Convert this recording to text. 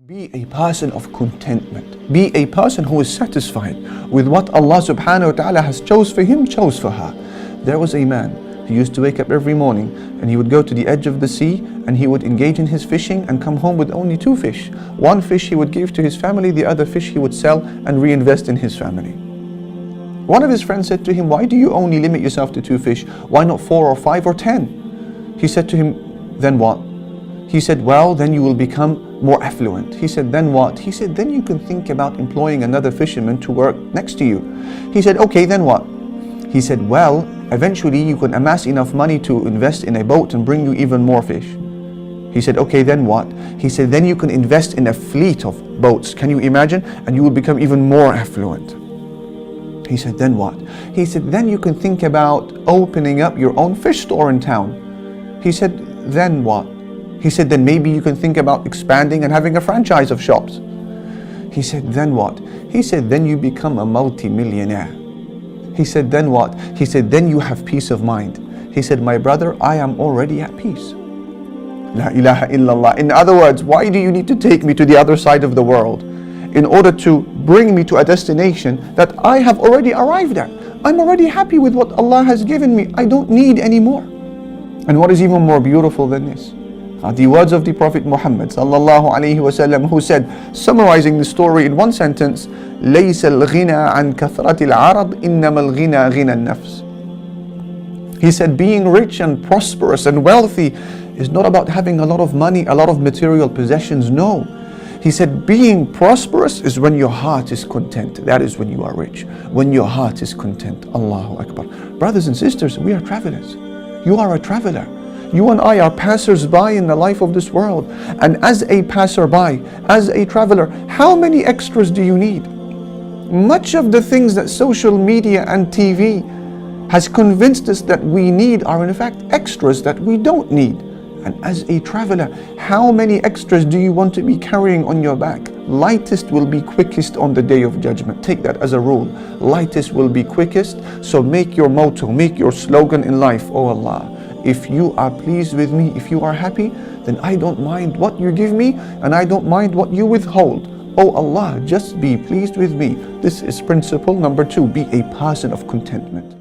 Be a person of contentment. Be a person who is satisfied with what Allah subhanahu wa ta'ala has chose for him, chose for her. There was a man who used to wake up every morning and he would go to the edge of the sea and he would engage in his fishing and come home with only 2 fish. 1 fish he would give to his family, the other fish he would sell and reinvest in his family. One of his friends said to him, "Why do you only limit yourself to 2 fish? Why not 4 or 5 or 10? He said to him, "Then what?" He said, "Well, then you will become more affluent." He said, "Then what?" He said, "Then you can think about employing another fisherman to work next to you." He said, "Okay, then what?" He said, "Well, eventually you can amass enough money to invest in a boat and bring you even more fish." He said, "Okay, then what?" He said, "Then you can invest in a fleet of boats." Can you imagine? And you will become even more affluent. He said, "Then what?" He said, "Then you can think about opening up your own fish store in town." He said, "Then what?" He said, "Then maybe you can think about expanding and having a franchise of shops." He said, "Then what?" He said, "Then you become a multi-millionaire." He said, "Then what?" He said, "Then you have peace of mind." He said, "My brother, I am already at peace." La ilaha illallah. In other words, why do you need to take me to the other side of the world in order to bring me to a destination that I have already arrived at? I'm already happy with what Allah has given me. I don't need any more. And what is even more beautiful than this? The words of the Prophet Muhammad sallallahu alaihi wasallam, who said, summarizing the story in one sentence, لَيْسَ الْغِنَى عَنْ كَثْرَةِ الْعَرَبِ إِنَّمَا الْغِنَى غِنَى النَّفْسِ. He said, being rich and prosperous and wealthy is not about having a lot of money, a lot of material possessions. No. He said, being prosperous is when your heart is content. That is when you are rich. When your heart is content. Allahu Akbar. Brothers and sisters, we are travelers. You are a traveler. You and I are passers-by in the life of this world. And as a passerby, as a traveler, how many extras do you need? Much of the things that social media and TV has convinced us that we need are in fact extras that we don't need. And as a traveler, how many extras do you want to be carrying on your back? Lightest will be quickest on the day of judgment. Take that as a rule. Lightest will be quickest. So make your motto, make your slogan in life, "Oh Allah, if you are pleased with me, if you are happy, then I don't mind what you give me and I don't mind what you withhold. Oh Allah, just be pleased with me." This is principle number 2. Be a person of contentment.